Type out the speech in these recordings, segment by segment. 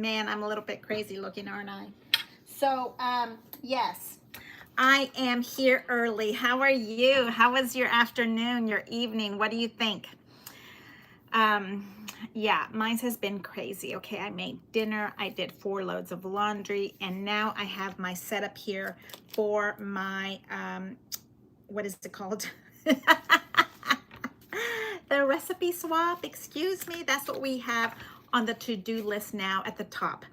Man, I'm a little bit crazy looking, aren't I? So, yes, I am here early. How are you? How was your afternoon, your evening? What do you think? Yeah, mine has been crazy. Okay, I made dinner, I did 4 loads of laundry, and now I have my setup here for my, what is it called? The recipe swap, excuse me. That's what we have on the to-do list now at the top.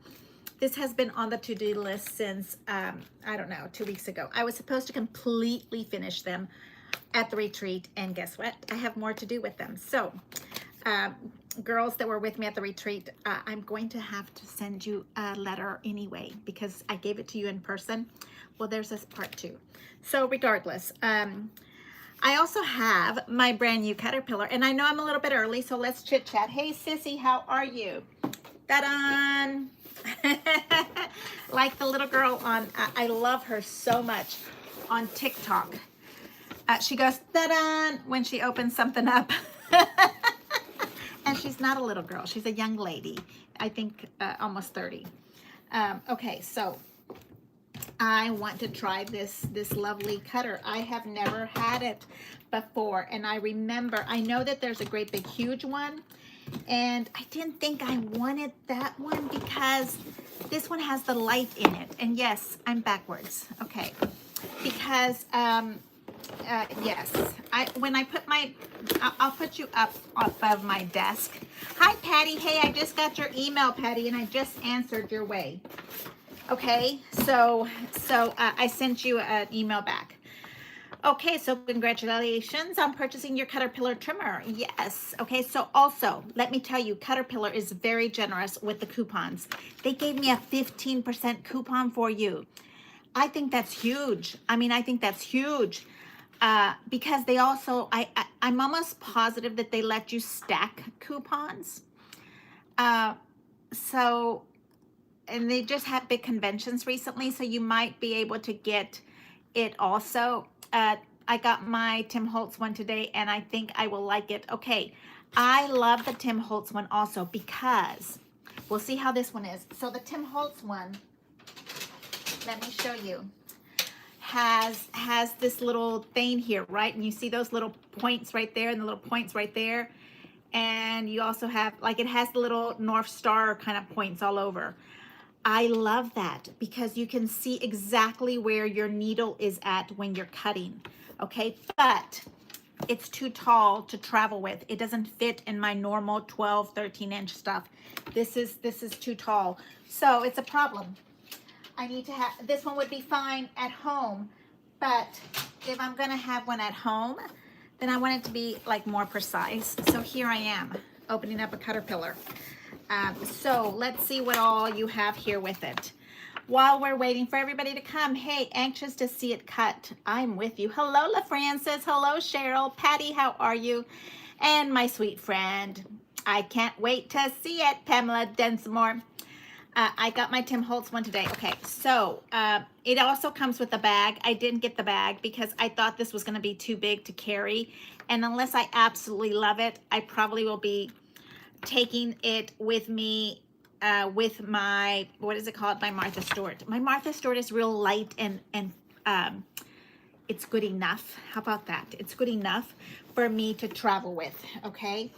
This has been on the to-do list since, I don't know, 2 weeks ago. I was supposed to completely finish them at the retreat, and guess what? I have more to do with them. So, girls that were with me at the retreat, I'm going to have to send you a letter anyway because I gave it to you in person. Well, there's this part too. So regardless, I also have my brand new CutterPillar, and I know I'm a little bit early, so let's chit chat. Hey, Sissy, how are you? Ta-da! Like the little girl on, I love her so much on TikTok. She goes, ta-da, when she opens something up. And she's not a little girl. She's a young lady. I think almost 30. Okay, so I want to try this lovely cutter. I have never had it before, and I remember, I know that there's a great big huge one, and I didn't think I wanted that one because this one has the light in it. And yes, I'm backwards. Okay, because yes, when I put my, I'll put you up above my desk. Hi, Patty. Hey, I just got your email, Patty, and I just answered your way. Okay, so I sent you an email back. Okay, so congratulations on purchasing your CutterPillar trimmer. Yes. Okay, so also, let me tell you, CutterPillar is very generous with the coupons. They gave me a 15% coupon for you. I think that's huge. I mean, I think that's huge. Because they also, I'm almost positive that they let you stack coupons. So, and they just had big conventions recently, so you might be able to get it also. I got my Tim Holtz one today, and I think I will like it. Okay, I love the Tim Holtz one also because, we'll see how this one is. So the Tim Holtz one, let me show you, has this little thing here, right? And you see those little points right there and the little points right there. And you also have, like, it has the little North Star kind of points all over. I love that because you can see exactly where your needle is at when you're cutting, okay? But it's too tall to travel with. It doesn't fit in my normal 12, 13-inch stuff. This is too tall. So it's a problem. I need to have, this one would be fine at home, but if I'm gonna have one at home, then I want it to be like more precise. So here I am, opening up a CutterPillar. So let's see what all you have here with it. While we're waiting for everybody to come, hey, anxious to see it cut. I'm with you. Hello, LaFrancis. Hello, Cheryl. Patty, how are you? And my sweet friend, I can't wait to see it, Pamela Densmore. I got my Tim Holtz one today. Okay, so it also comes with a bag. I didn't get the bag because I thought this was going to be too big to carry. And unless I absolutely love it, I probably will be taking it with me with my, what is it called? My Martha Stewart. My Martha Stewart is real light and it's good enough. How about that? It's good enough for me to travel with, okay?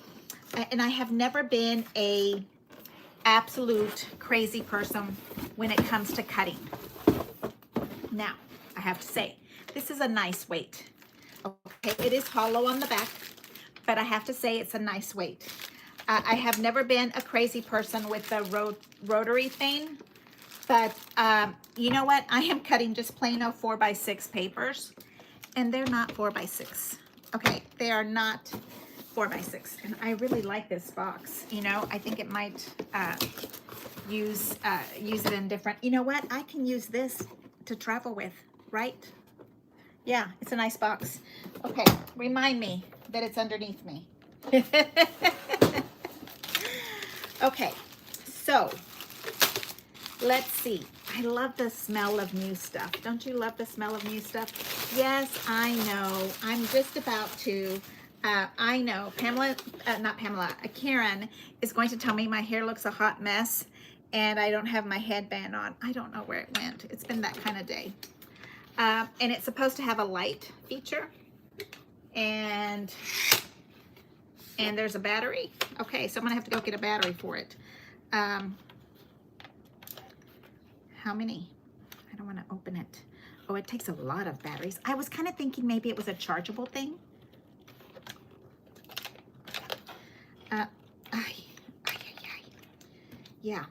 And I have never been a absolute crazy person when it comes to cutting. Now, I have to say, this is a nice weight. Okay, it is hollow on the back, but I have to say it's a nice weight. I have never been a crazy person with the rotary thing, but you know what? I am cutting just plain old 4x6 papers, and they're not 4x6. Okay, they are not 4x6, and I really like this box. You know, I think it might use it in different. You know what? I can use this to travel with, right? Yeah, it's a nice box. Okay, remind me that it's underneath me. Okay, so let's see. I love the smell of new stuff. Don't you love the smell of new stuff? Yes, I know. I'm just about to. I know Pamela, not Pamela, Karen is going to tell me my hair looks a hot mess. and I don't have my headband on. I don't know where it went. It's been that kind of day. And it's supposed to have a light feature, and there's a battery. Okay, so I'm gonna have to go get a battery for it. How many? I don't want to open it. Oh, it takes a lot of batteries. I was kind of thinking maybe it was a chargeable thing. Yeah.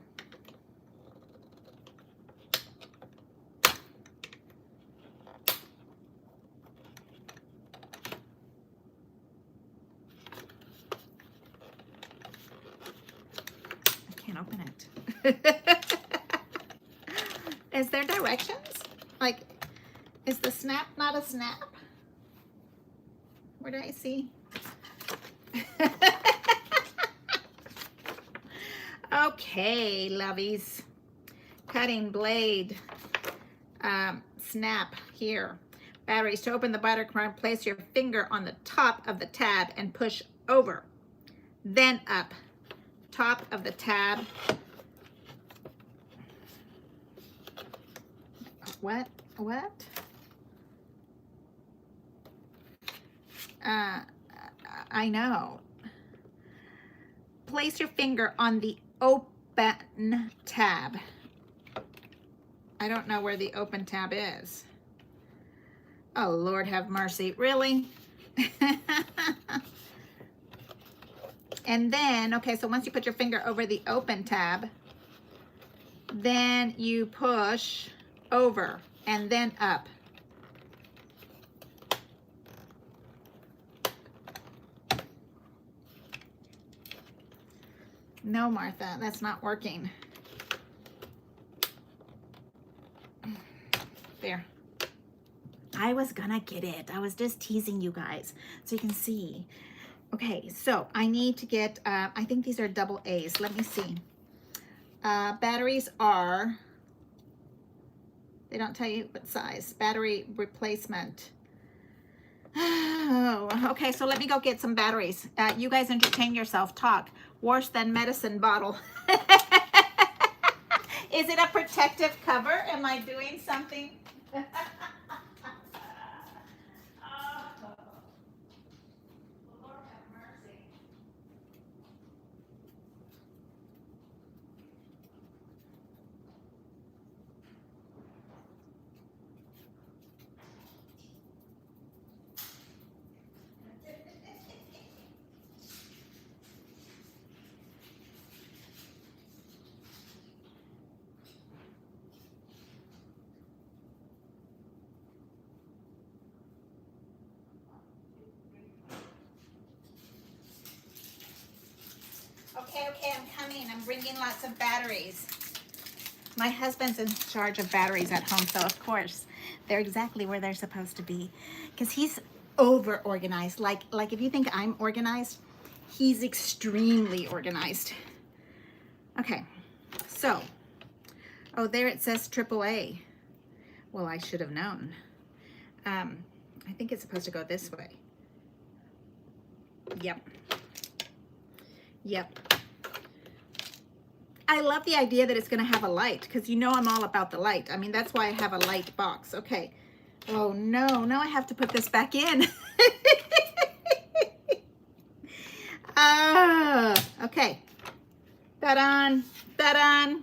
I can't open it. Is there directions? Like, is the snap not a snap? Where do I see? Okay, lovies. Cutting blade. Snap here. Batteries. To open the butter card, place your finger on the top of the tab and push over. Then up. Top of the tab. What? I know. Place your finger on the open tab. I don't know where the open tab is. Oh, Lord have mercy. Really? And then, okay, so once you put your finger over the open tab, then you push over and then up. No, Martha, that's not working. There. I was gonna get it. I was just teasing you guys so you can see. Okay, so I need to get, I think these are double A's. Let me see. Batteries are, they don't tell you what size. Battery replacement. Oh, okay, so let me go get some batteries. You guys entertain yourself, talk. Worse than medicine bottle. Is it a protective cover? Am I doing something? Okay, I'm coming. I'm bringing lots of batteries. My husband's in charge of batteries at home, so of course they're exactly where they're supposed to be, because he's over organized. Like if you think I'm organized, he's extremely organized. Okay, so, oh, there it says AAA. Well, I should have known. I think it's supposed to go this way. Yep. I love the idea that it's going to have a light, because you know I'm all about the light. I mean, that's why I have a light box. Okay. Oh, no. Now I have to put this back in. Okay. Ta-da! Ta-da!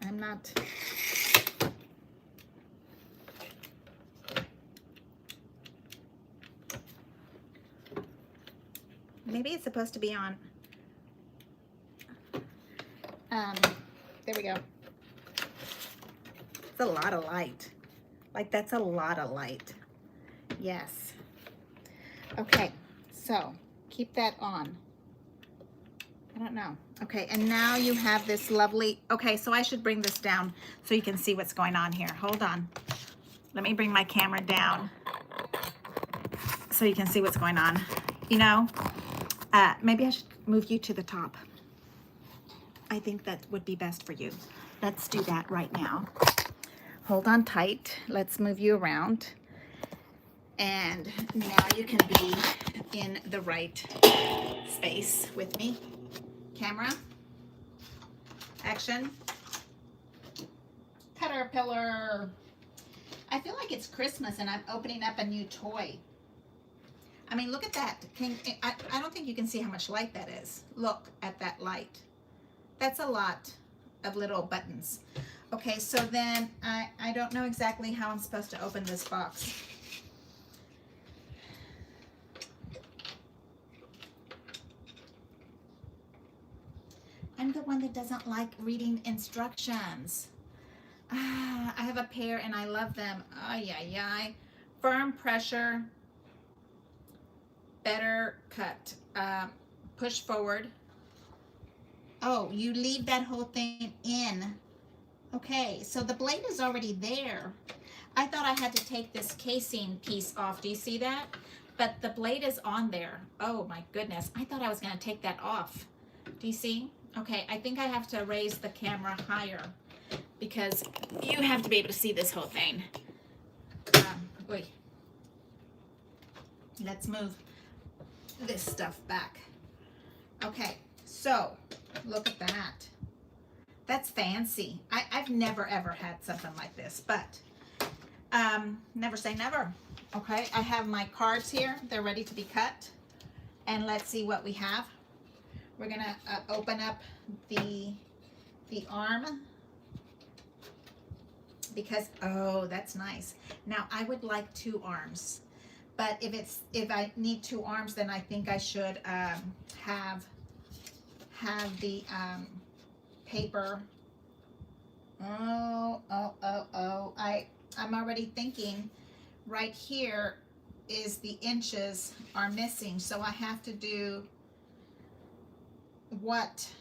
I'm not... Maybe it's supposed to be on. There we go. It's a lot of light. Like, that's a lot of light. Yes. Okay, so keep that on. I don't know. Okay, and now you have this lovely, okay, so I should bring this down so you can see what's going on here. Hold on. Let me bring my camera down so you can see what's going on. You know, maybe I should move you to the top. I think that would be best for you. Let's do that right now. Hold on tight. Let's move you around. And now you can be in the right space with me. Camera, action. CutterPillar. I feel like it's Christmas and I'm opening up a new toy. I mean, look at that. I don't think you can see how much light that is. Look at that light. That's a lot of little buttons. Okay, so then I don't know exactly how I'm supposed to open this box. I'm the one that doesn't like reading instructions. I have a pair and I love them. Ay, ay, ay. Firm pressure, better cut. Push forward. Oh, you leave that whole thing in. Okay, so the blade is already there. I thought I had to take this casing piece off. Do you see that? But the blade is on there. Oh my goodness. I thought I was going to take that off. Do you see? Okay, I think I have to raise the camera higher because you have to be able to see this whole thing. Wait. Let's move this stuff back. Okay, so look at that. That's fancy. I've never ever had something like this, but never say never. Okay, I have my cards here. They're ready to be cut. And let's see what we have. We're gonna open up the arm because, oh, that's nice. Now I would like 2 arms, but if I need 2 arms, then I think I should have the paper. I'm already thinking right here is the inches are missing, so I have to do what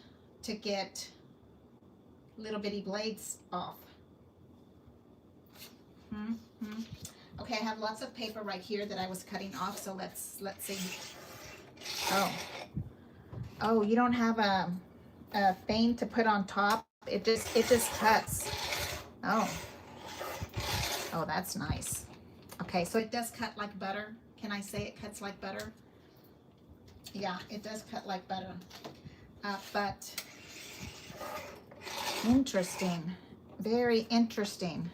to get little bitty blades off. Okay, I have lots of paper right here that I was cutting off, so let's see. Oh, you don't have a thing to put on top. It just cuts. Oh, that's nice. Okay, so it does cut like butter. Can I say it cuts like butter? Yeah, it does cut like butter. But interesting, very interesting.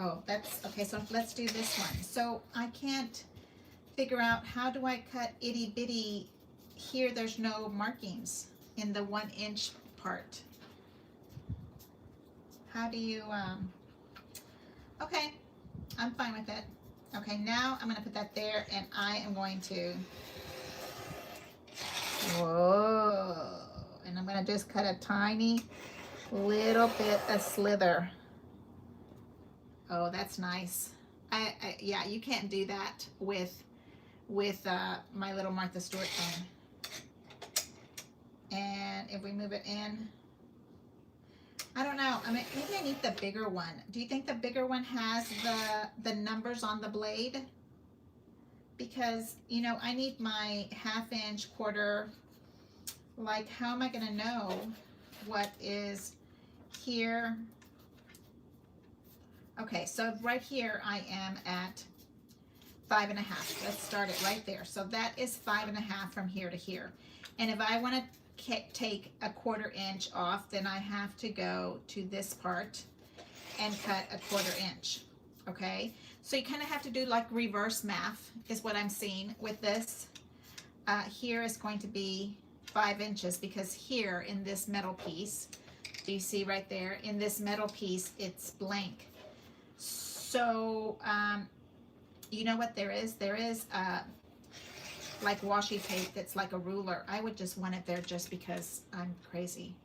Oh, that's okay. So let's do this one. So I can't figure out how do I cut itty bitty. Here there's no markings in the 1 inch part. How do you okay, I'm fine with it. Okay, now I'm gonna put that there and I am going to, whoa, and I'm gonna just cut a tiny little bit of slither. Oh, that's nice. Yeah, you can't do that with my little Martha Stewart thing. And if we move it in, I don't know. I mean, maybe I need the bigger one. Do you think the bigger one has the numbers on the blade? Because, you know, I need my 1/2 inch, quarter. Like, how am I going to know what is here? Okay, so right here I am at 5.5. Let's start it right there. So that is 5.5 from here to here. And if I want to take a 1/4 inch off, then I have to go to this part and cut a 1/4 inch. Okay, so you kind of have to do like reverse math is what I'm seeing with this. Here is going to be 5 inches because here in this metal piece, do you see right there in this metal piece it's blank. So you know what there is like washi tape that's like a ruler. I would just want it there just because I'm crazy.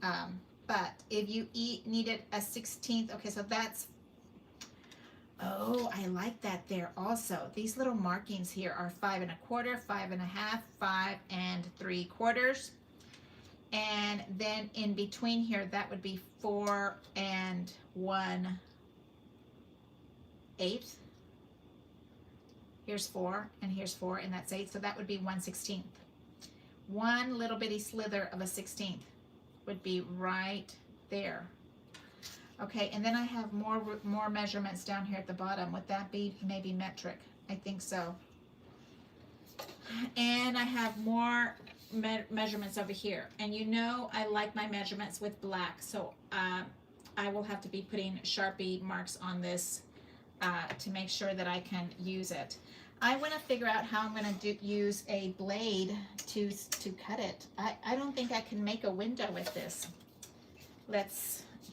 But if you needed a 1/16, okay, so that's, oh, I like that there also. These little markings here are 5 1/4, 5 1/2, 5 3/4. And then in between here, that would be 4 1/8. Here's 4, and here's 4, and that's 8. So that would be 1/16. One little bitty slither of a 1/16 would be right there. Okay, and then I have more measurements down here at the bottom. Would that be maybe metric? I think so. And I have more measurements over here. And you know I like my measurements with black, so I will have to be putting Sharpie marks on this to make sure that I can use it. I want to figure out how I'm going to use a blade to cut it. I don't think I can make a window with this.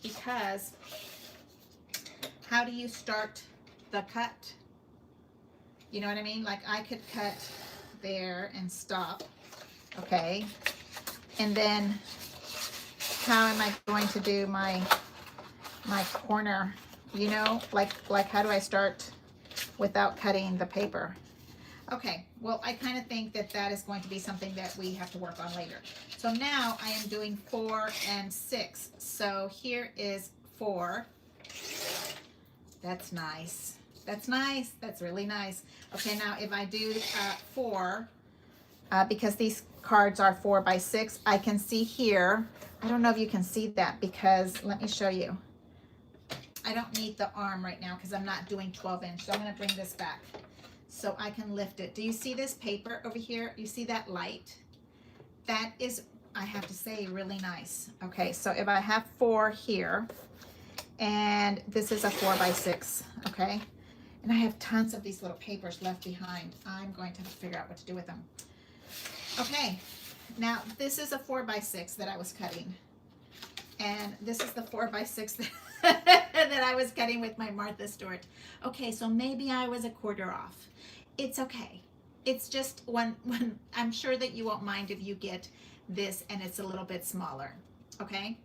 Because how do you start the cut? You know what I mean? Like I could cut there and stop, okay? And then how am I going to do my corner? You know, like how do I start without cutting the paper? Okay, well, I kind of think that is going to be something that we have to work on later. So now I am doing 4 and 6. So here is 4. That's nice. That's nice. That's really nice. Okay, now if I do 4, because these cards are 4 by 6, I can see here. I don't know if you can see that because let me show you. I don't need the arm right now because I'm not doing 12 inch. So I'm going to bring this back so I can lift it. Do you see this paper over here? You see that light? That is, I have to say, really nice. Okay, so if I have 4 here, and this is a 4 by 6, okay? And I have tons of these little papers left behind. I'm going to have to figure out what to do with them. Okay, now this is a 4 by 6 that I was cutting. And this is the 4 by 6 that I was cutting with my Martha Stewart. Okay, so maybe I was a quarter off. It's okay. It's just one, I'm sure that you won't mind if you get this and it's a little bit smaller, okay?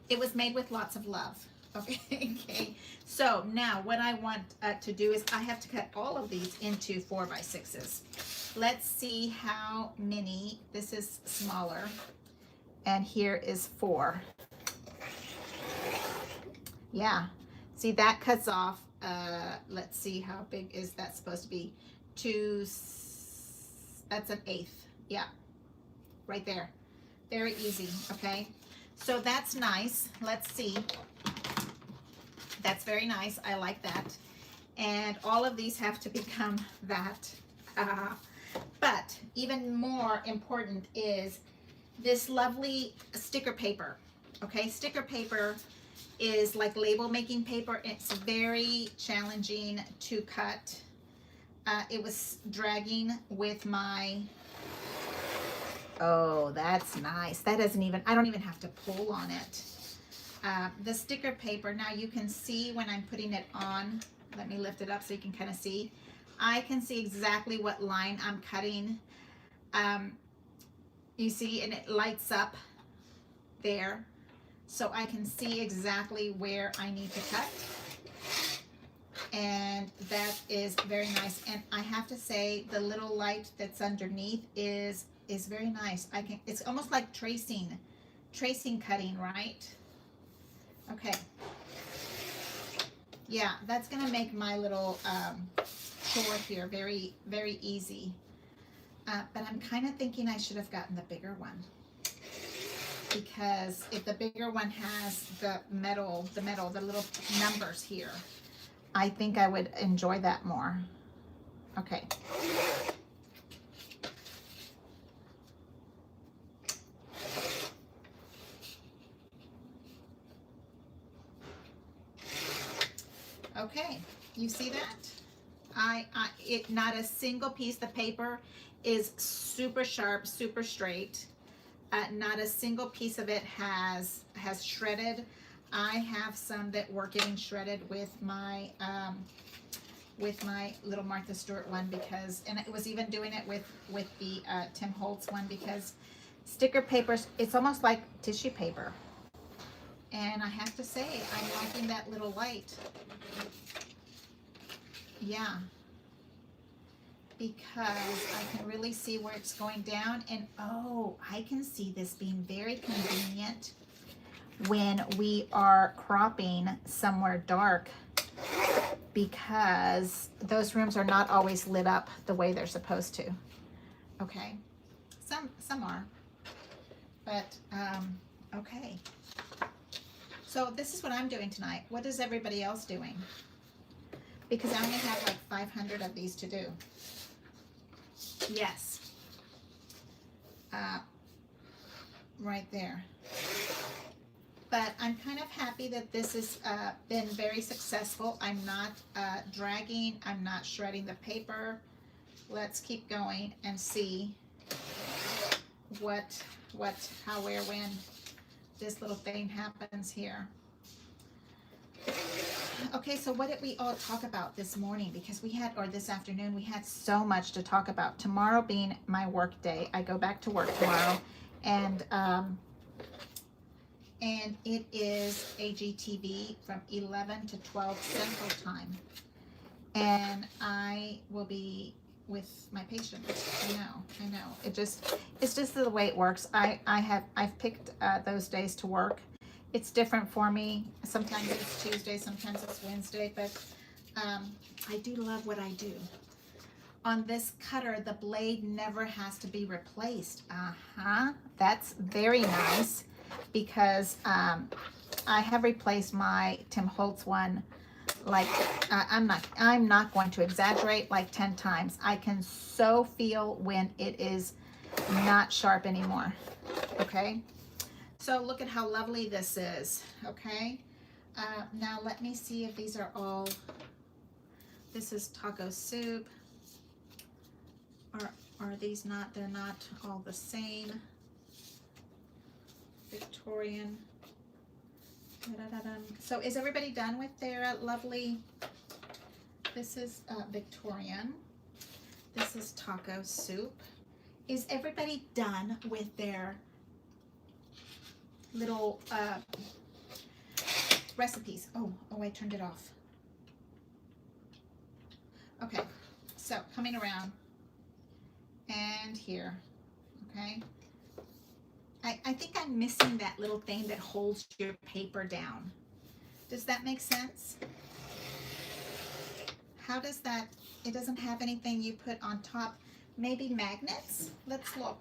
It was made with lots of love, okay? Okay. So now what I want to do is I have to cut all of these into 4 by 6s. Let's see how many. This is smaller, and here is 4. Yeah, see that cuts off, let's see how big is that supposed to be, 2, that's an 1/8, yeah, right there, very easy, okay, so that's nice. Let's see, that's very nice, I like that, and all of these have to become that, but even more important is this lovely sticker paper, okay, sticker paper is like label making paper. It's very challenging to cut. It was dragging with my, oh, that's nice. That doesn't even, I don't even have to pull on it. The sticker paper, now you can see when I'm putting it on, let me lift it up so you can kind of see. I can see exactly what line I'm cutting. You see, and it lights up there. So I can see exactly where I need to cut, and that is very nice. And I have to say the little light that's underneath is very nice. It's almost like tracing cutting, right? Okay. Yeah, that's gonna make my little chore here very, very easy. But I'm kind of thinking I should have gotten the bigger one. Because if the bigger one has the little numbers here, I think I would enjoy that more. Okay. Okay, you see that? Not a single piece of paper is super sharp, super straight. Not a single piece of it has shredded. I have some that were getting shredded with my little Martha Stewart one, because, and it was even doing it with the Tim Holtz one, because sticker papers, it's almost like tissue paper. And I have to say, I'm liking that little light. Yeah. Because I can really see where it's going down, and oh, I can see this being very convenient when we are cropping somewhere dark, because those rooms are not always lit up the way they're supposed to. Okay, some are, but okay. So this is what I'm doing tonight. What is everybody else doing? Because I only have like 500 of these to do. Yes. Right there. But I'm kind of happy that this has been very successful. I'm not dragging, I'm not shredding the paper. Let's keep going and see what, how, where, when this little thing happens here. Okay, so what did we all talk about this morning? Because we had, or this afternoon, we had so much to talk about. Tomorrow being my work day, I go back to work tomorrow, and it is AGTV from 11 to 12 Central Time. And I will be with my patient. I know. It's just the way it works. I've picked those days to work. It's different for me. Sometimes it's Tuesday, sometimes it's Wednesday, but I do love what I do. On this cutter, the blade never has to be replaced. That's very nice, because I have replaced my Tim Holtz one, like I'm not going to exaggerate, like 10 times. I can so feel when it is not sharp anymore. Okay, so look at how lovely this is. Okay, now let me see if these are all, this is taco soup. Are these not? They're not all the same. Victorian. So is everybody done with their lovely, this is Victorian, this is taco soup. Is everybody done with their little recipes? Oh, I turned it off. Okay, so coming around and here, okay. I think I'm missing that little thing that holds your paper down. Does that make sense? How does that, it doesn't have anything you put on top. Maybe magnets? Let's look.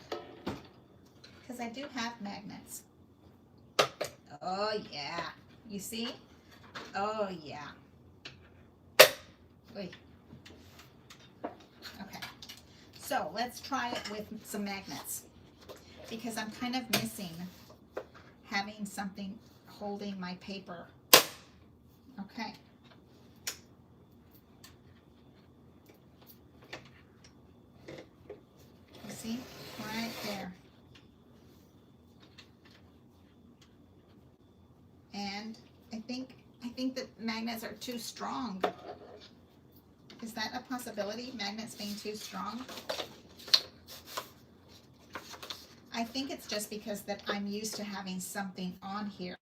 Because I do have magnets. Oh yeah, you see? Oh yeah. Wait. Okay, so let's try it with some magnets, because I'm kind of missing having something holding my paper. Okay. You see? Right there. And I think that magnets are too strong. Is that a possibility? Magnets being too strong? I think it's just because that I'm used to having something on here.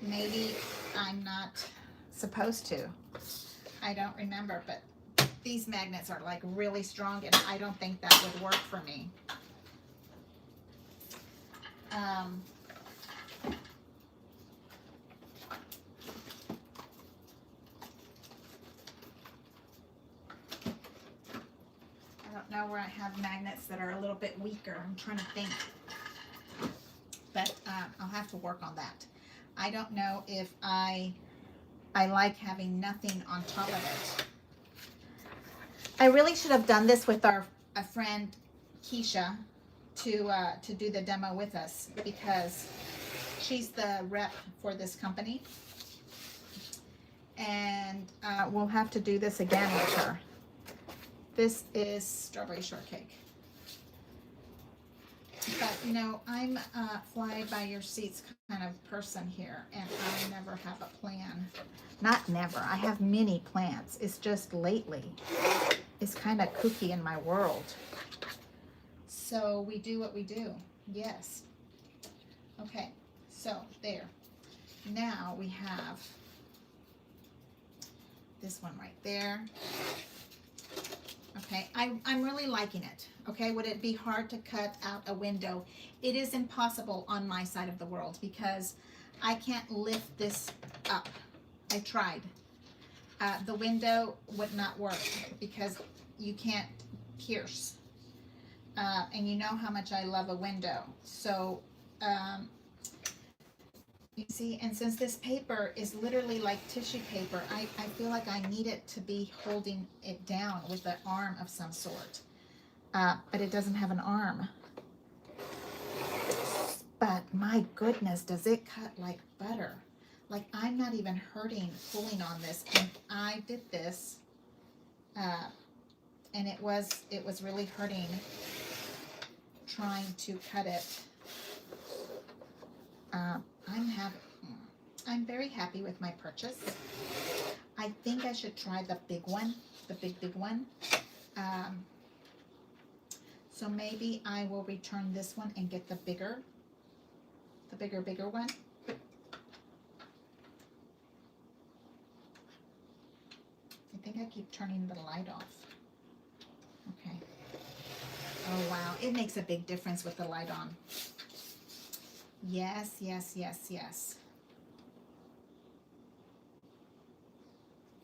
Maybe I'm not supposed to. I don't remember, but these magnets are like really strong, and I don't think that would work for me. I don't know where I have magnets that are a little bit weaker. I'm trying to think, but I'll have to work on that. I don't know if I like having nothing on top of it. I really should have done this with a friend Keisha to do the demo with us, because she's the rep for this company, and we'll have to do this again with her. This is strawberry shortcake. But you know, I'm a fly by your seats kind of person here, and I never have a plan. Not never, I have many plans. It's just lately it's kind of kooky in my world. So we do what we do. Yes. Okay, so there. Now we have this one right there. Okay, I'm really liking it. Okay, would it be hard to cut out a window? It is impossible on my side of the world, because I can't lift this up. I tried. The window would not work because you can't pierce. And you know how much I love a window. So, You see, and since this paper is literally like tissue paper, I feel like I need it to be holding it down with an arm of some sort. But it doesn't have an arm. But my goodness, does it cut like butter. Like I'm not even pulling on this. And I did this, and it was really hurting trying to cut it. I'm very happy with my purchase. I think I should try the big one, the big one. So maybe I will return this one and get the bigger one. I think I keep turning the light off. Okay. Oh wow, it makes a big difference with the light on. Yes, yes, yes, yes.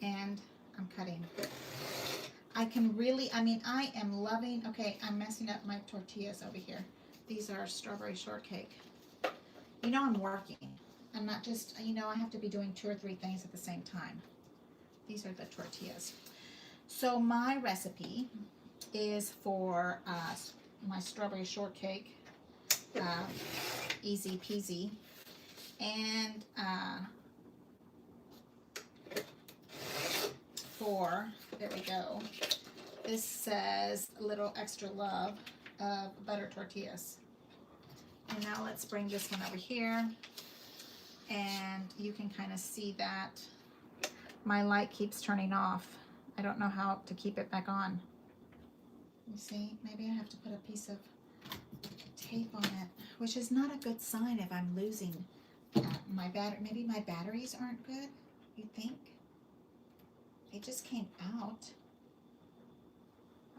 And I'm cutting. I can really, I mean, I am loving, okay, I'm messing up my tortillas over here. These are strawberry shortcake. You know I'm working. I'm not just, you know, I have to be doing 2 or 3 things at the same time. These are the tortillas. So my recipe is for my strawberry shortcake, easy peasy, and there we go, this says a little extra love of butter tortillas. And now let's bring this one over here, and you can kind of see that my light keeps turning off. I don't know how to keep it back on. You see, maybe I have to put a piece of tape on it, which is not a good sign if I'm losing my battery. Maybe my batteries aren't good, you think? They just came out.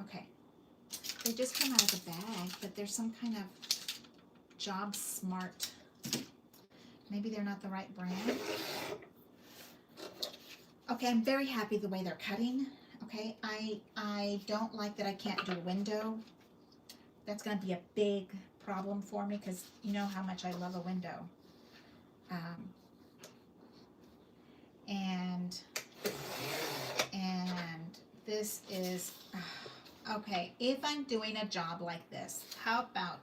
Okay, they just came out of the bag, but there's some kind of Job Smart. Maybe they're not the right brand. Okay, I'm very happy the way they're cutting. Okay, I don't like that I can't do a window. That's going to be a big problem for me because you know how much I love a window. And this is, okay, if I'm doing a job like this, how about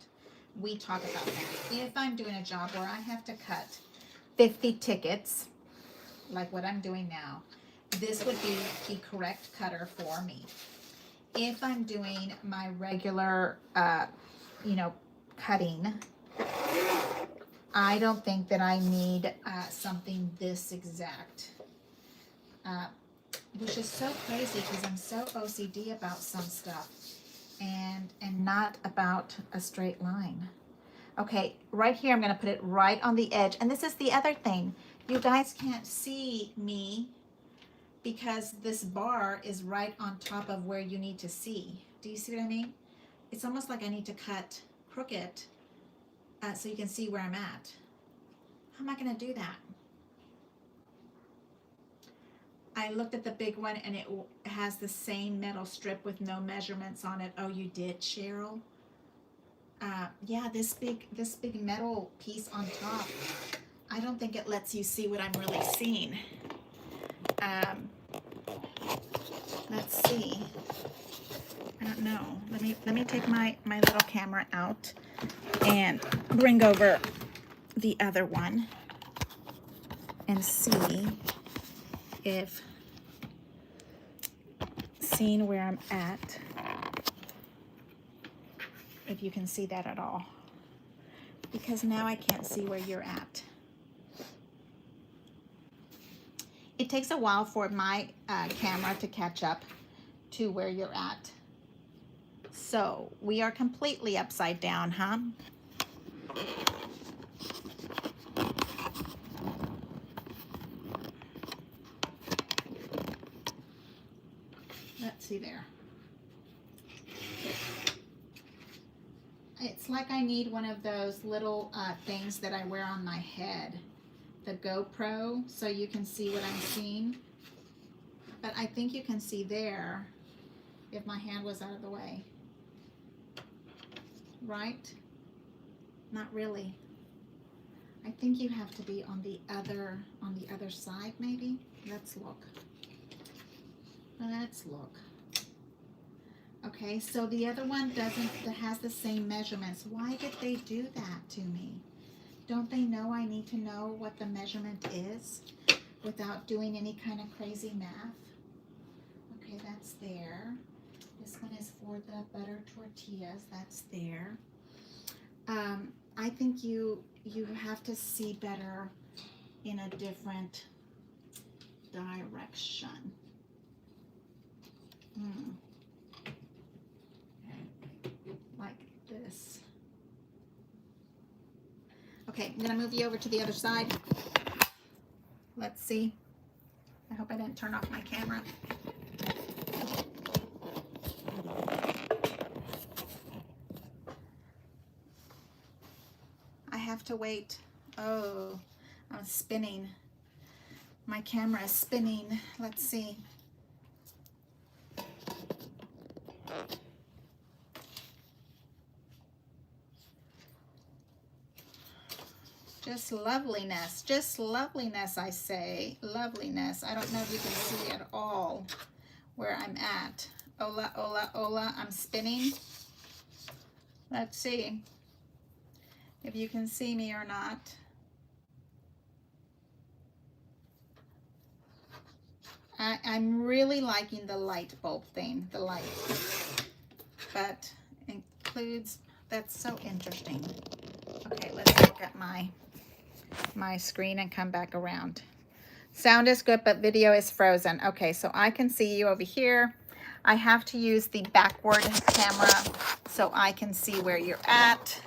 we talk about that? If I'm doing a job where I have to cut 50 tickets, like what I'm doing now, this would be the correct cutter for me. If I'm doing my regular, you know, cutting, I don't think that I need something this exact, which is so crazy because I'm so OCD about some stuff and not about a straight line. Okay, right here I'm going to put it right on the edge. And this is the other thing. You guys can't see me because this bar is right on top of where you need to see. Do you see what I mean? It's almost like I need to cut crooked so you can see where I'm at. How am I going to do that? I looked at the big one and it has the same metal strip with no measurements on it. Oh, you did, Cheryl? Yeah, this big metal piece on top, I don't think it lets you see what I'm really seeing. Let's see. I don't know. Let me take my little camera out and bring over the other one and see if seeing where I'm at, if you can see that at all, because now I can't see where you're at. It takes a while for my camera to catch up to where you're at. So we are completely upside down, huh? Let's see there. It's like I need one of those little things that I wear on my head, the GoPro, so you can see what I'm seeing. But I think you can see there if my hand was out of the way. Right? Not really. I think you have to be on the other side, maybe. Let's look. Let's look. Okay, so the other one has the same measurements. Why did they do that to me? Don't they know I need to know what the measurement is without doing any kind of crazy math? Okay, that's there. This one is for the butter tortillas. That's there. I think you have to see better in a different direction. Like this. Okay, I'm gonna move you over to the other side. Let's see. I hope I didn't turn off my camera. I have to wait. Oh, I'm spinning. My camera is spinning. Let's see. Just loveliness, I say. Loveliness. I don't know if you can see at all where I'm at. Hola, hola, hola. I'm spinning. Let's see if you can see me or not. I'm really liking the light bulb thing, the light, but includes, that's so interesting. Okay, let's look at my screen and come back around. Sound is good, but video is frozen. Okay, so I can see you over here. I have to use the backward camera so I can see where you're at,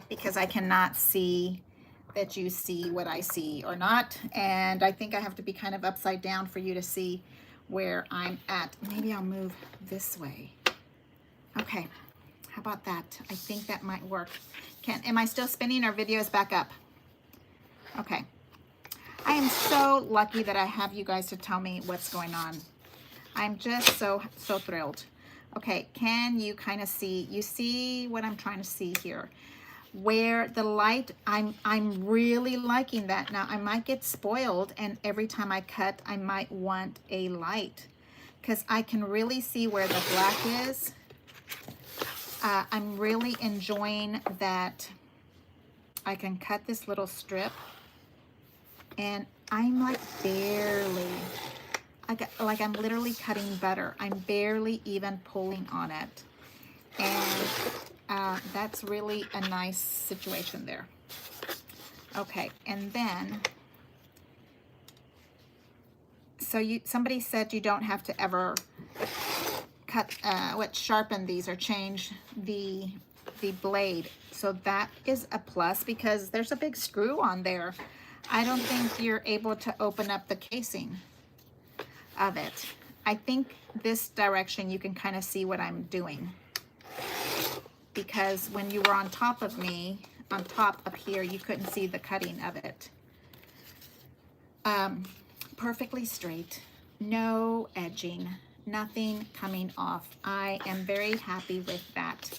because I cannot see that you see what I see or not. And I think I have to be kind of upside down for you to see where I'm at. Maybe I'll move this way. Okay, how about that? I think that might work. Am I still spinning or video is back up? Okay. I am so lucky that I have you guys to tell me what's going on. I'm just so thrilled. Okay, can you kind of see, you see what I'm trying to see here? Where the light, I'm really liking that. Now I might get spoiled, and every time I cut I might want a light, because I can really see where the black is. I'm really enjoying that I can cut this little strip, and I'm like barely, like I'm literally cutting butter. I'm barely even pulling on it, and that's really a nice situation there. Okay, and then, so somebody said you don't have to ever cut, sharpen these or change the blade. So that is a plus, because there's a big screw on there. I don't think you're able to open up the casing of it. I think this direction you can kind of see what I'm doing, because when you were on top of me, on top up here, you couldn't see the cutting of it. Perfectly straight, no edging, nothing coming off. I am very happy with that.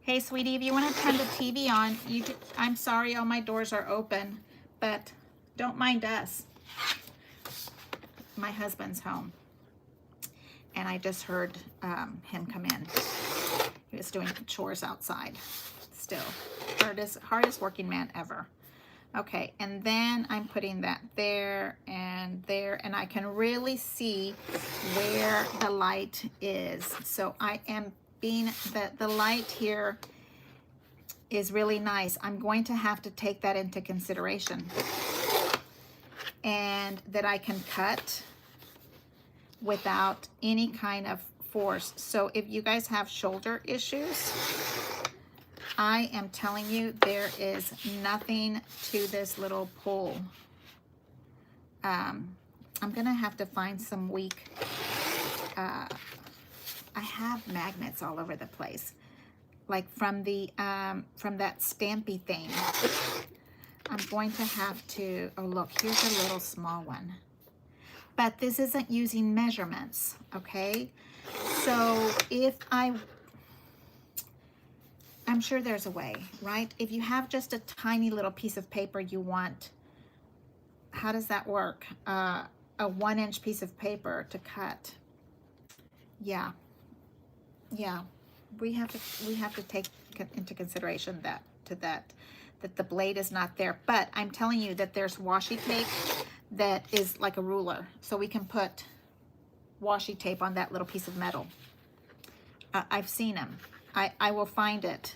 Hey sweetie, if you want to turn the TV on, I'm sorry, all my doors are open, but don't mind us. My husband's home, and I just heard him come in. He was doing chores outside. Still, hardest working man ever. Okay, and then I'm putting that there, and I can really see where the light is. So I am being, the light here is really nice. I'm going to have to take that into consideration, and that I can cut without any kind of force. So if you guys have shoulder issues, I am telling you, there is nothing to this little pull. I'm gonna have to find some weak, I have magnets all over the place, like from that stampy thing. I'm going to have to, oh look, here's a little small one. But this isn't using measurements, okay? So if I'm sure there's a way, right? If you have just a tiny little piece of paper you want, how does that work? A 1-inch piece of paper to cut. Yeah, yeah. We have to take into consideration that the blade is not there. But I'm telling you that there's washi tape that is like a ruler, so we can put washi tape on that little piece of metal. I've seen them. I will find it.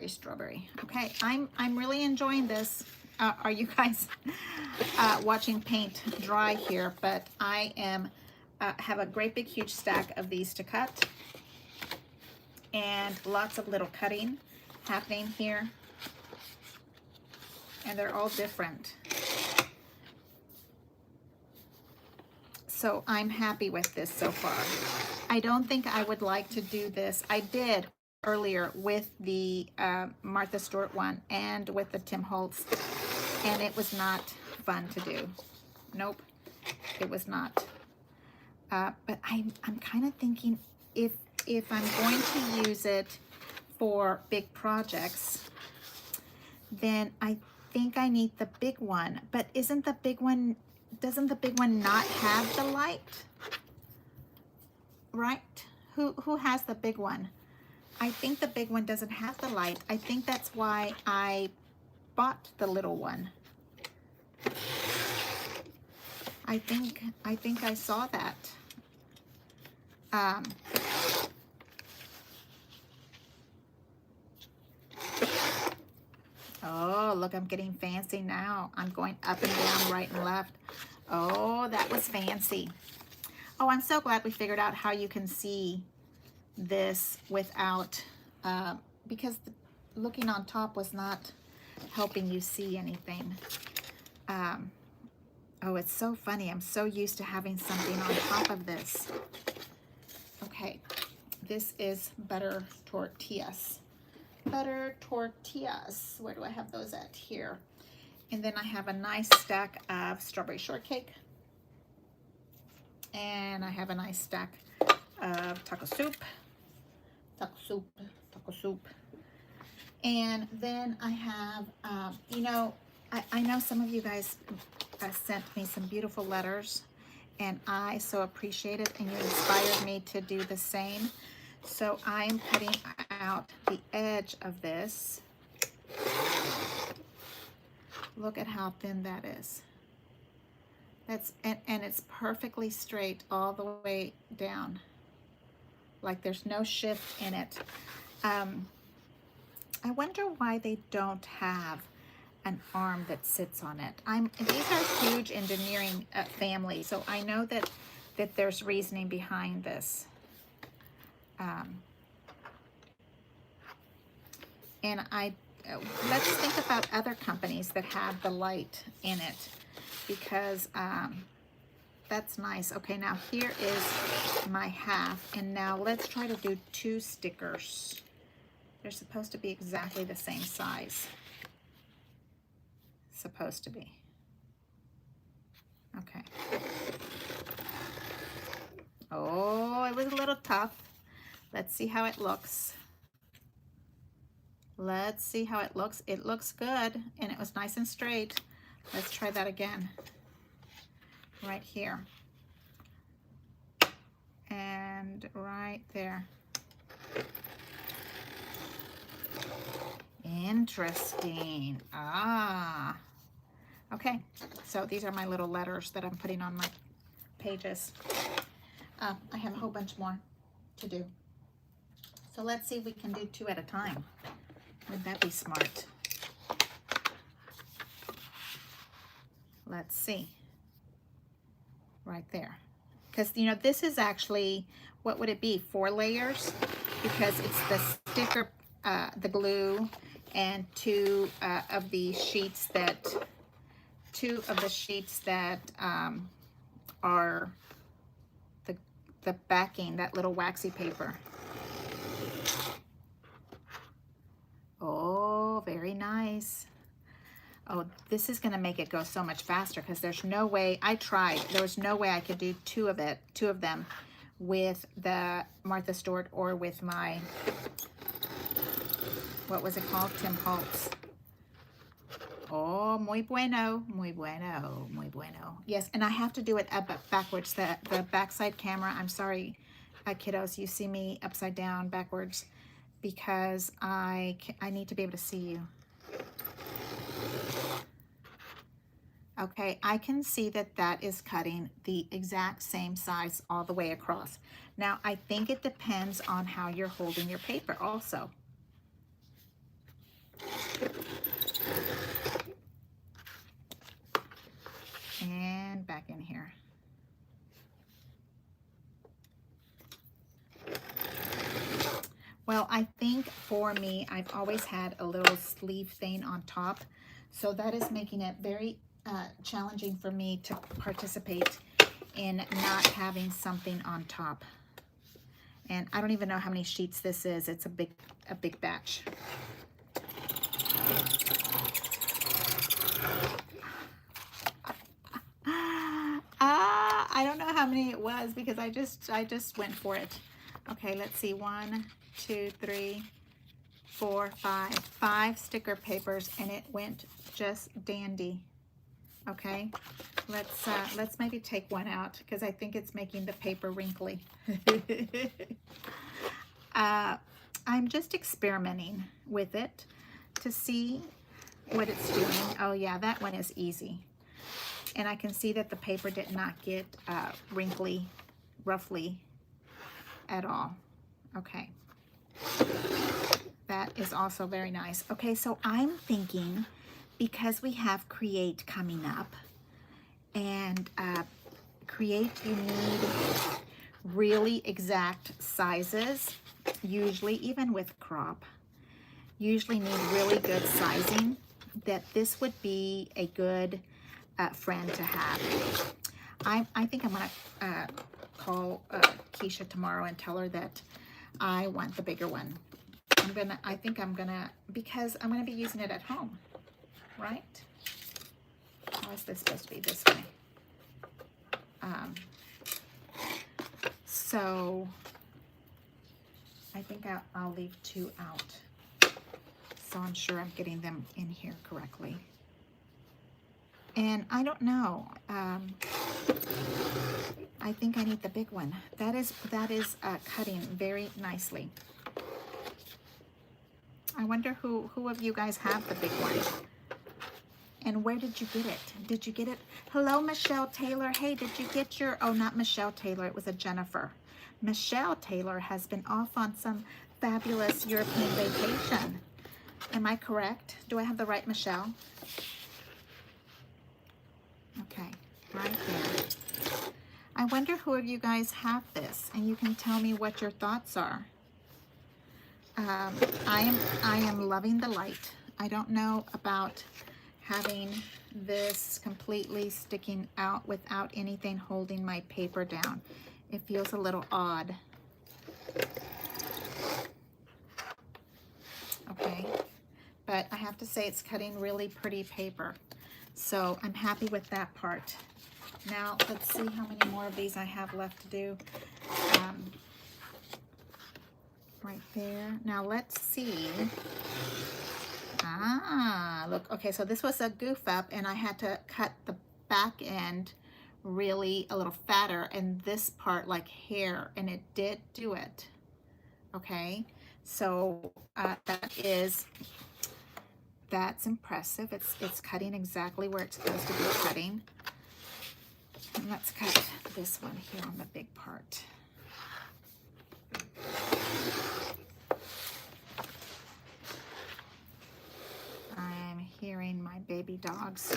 Strawberry. Okay, I'm really enjoying this. Are you guys watching paint dry here? But I am have a great big huge stack of these to cut, and lots of little cutting happening here, and they're all different. So I'm happy with this so far. I don't think I would like to do this. I did earlier with the Martha Stewart one and with the Tim Holtz, and it was not fun to do. Nope, it was not. But I'm kind of thinking if I'm going to use it for big projects, then I think I need the big one. But isn't the big one, doesn't the big one not have the light? Right? Who has the big one? I think the big one doesn't have the light. I think that's why I bought the little one. I think I saw that. Oh, look, I'm getting fancy now. I'm going up and down, right and left. Oh, that was fancy. Oh, I'm so glad we figured out how you can see this without, because looking on top was not helping you see anything. Oh, it's so funny. I'm so used to having something on top of this. Okay, this is butter tortillas. Butter tortillas. Where do I have those at? Here. And then I have a nice stack of strawberry shortcake. And I have a nice stack of taco soup. And then I have, you know, I know some of you guys sent me some beautiful letters, and I so appreciate it, and you inspired me to do the same. So I'm cutting out the edge of this. Look at how thin that is. That's and it's perfectly straight all the way down. Like there's no shift in it. I wonder why they don't have an arm that sits on it. These are huge engineering families, so I know that there's reasoning behind this. And let's think about other companies that have the light in it, because that's nice. Okay, now here is my half, and now let's try to do 2 stickers. They're supposed to be exactly the same size. Supposed to be. Okay. Oh, it was a little tough. Let's see how it looks. Let's see how it looks. It looks good, and it was nice and straight. Let's try that again. Right here. And right there. Interesting. Ah. Okay, so these are my little letters that I'm putting on my pages. I have a whole bunch more to do. So let's see if we can do 2 at a time. Would that be smart? Let's see. Right there. Because, you know, this is actually, what would it be? 4 layers? Because it's the sticker, the glue, and 2 of the sheets that, are the backing, that little waxy paper. Oh, very nice. Oh, this is going to make it go so much faster, because there's no way, I tried, there was no way I could do 2 of them with the Martha Stewart or with my, what was it called? Tim Holtz. Oh, muy bueno, muy bueno, muy bueno. Yes, and I have to do it backwards. The backside camera, I'm sorry, kiddos, you see me upside down backwards because I need to be able to see you. Okay, I can see that that is cutting the exact same size all the way across. Now, I think it depends on how you're holding your paper also. And back in here. Well, I think for me, I've always had a little sleeve thing on top, so that is making it very challenging for me to participate in not having something on top. And I don't even know how many sheets this is. It's a big batch. I don't know how many it was because I just went for it. Okay, let's see. 1, 2, 3, 4, 5 sticker papers, and it went just dandy. Okay, let's maybe take one out because I think it's making the paper wrinkly. I'm just experimenting with it to see what it's doing. Oh yeah, that one is easy. And I can see that the paper did not get wrinkly, roughly at all. Okay. That is also very nice. Okay, so I'm thinking because we have Create coming up, and Create, you need really exact sizes, usually even with crop, usually need really good sizing, that this would be a good friend to have. I think I'm gonna call Keisha tomorrow and tell her that I want the bigger one. I think I'm gonna, because I'm gonna be using it at home, right? How is this supposed to be this way? So I think I'll leave 2 out. So I'm sure I'm getting them in here correctly. And I don't know. I think I need the big one. That is cutting very nicely. I wonder who of you guys have the big one. And where did you get it? Did you get it? Hello, Michelle Taylor. Hey, did you get your, oh, not Michelle Taylor. It was a Jennifer. Michelle Taylor has been off on some fabulous European vacation. Am I correct? Do I have the right Michelle? Okay, right there. I wonder who of you guys have this, and you can tell me what your thoughts are. I am loving the light. I don't know about having this completely sticking out without anything holding my paper down. It feels a little odd. Okay, but I have to say it's cutting really pretty paper. So I'm happy with that part. Now let's see how many more of these I have left to do. Right there. Now let's see. Look, okay, so this was a goof up and I had to cut the back end really a little fatter and this part like hair, and it did do it. Okay, so that's impressive. It's cutting exactly where it's supposed to be cutting. And let's cut this one here on the big part. I'm hearing my baby dogs.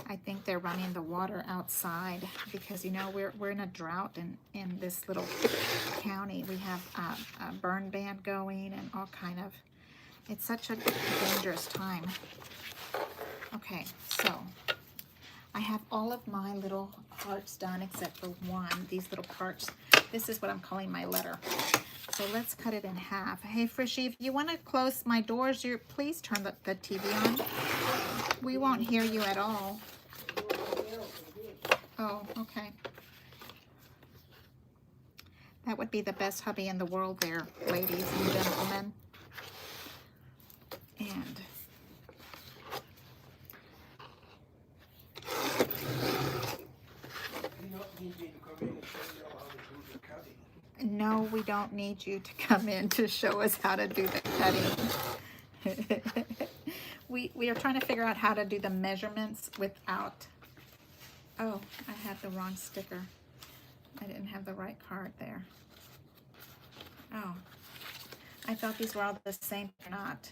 I think they're running the water outside because, you know, we're in a drought in this little county. We have a burn ban going and all kind of, it's such a dangerous time. Okay, so I have all of my little parts done except for one, these little parts. This is what I'm calling my letter. So let's cut it in half. Hey, Frishy, if you want to close my doors, please turn the TV on. We won't hear you at all. Oh, okay. That would be the best hubby in the world there, ladies and gentlemen. And no, we don't need you to come in to show us how to do the cutting. we are trying to figure out how to do the measurements without, oh, I had the wrong sticker. I didn't have the right card there. Oh, I thought these were all the same. They're not.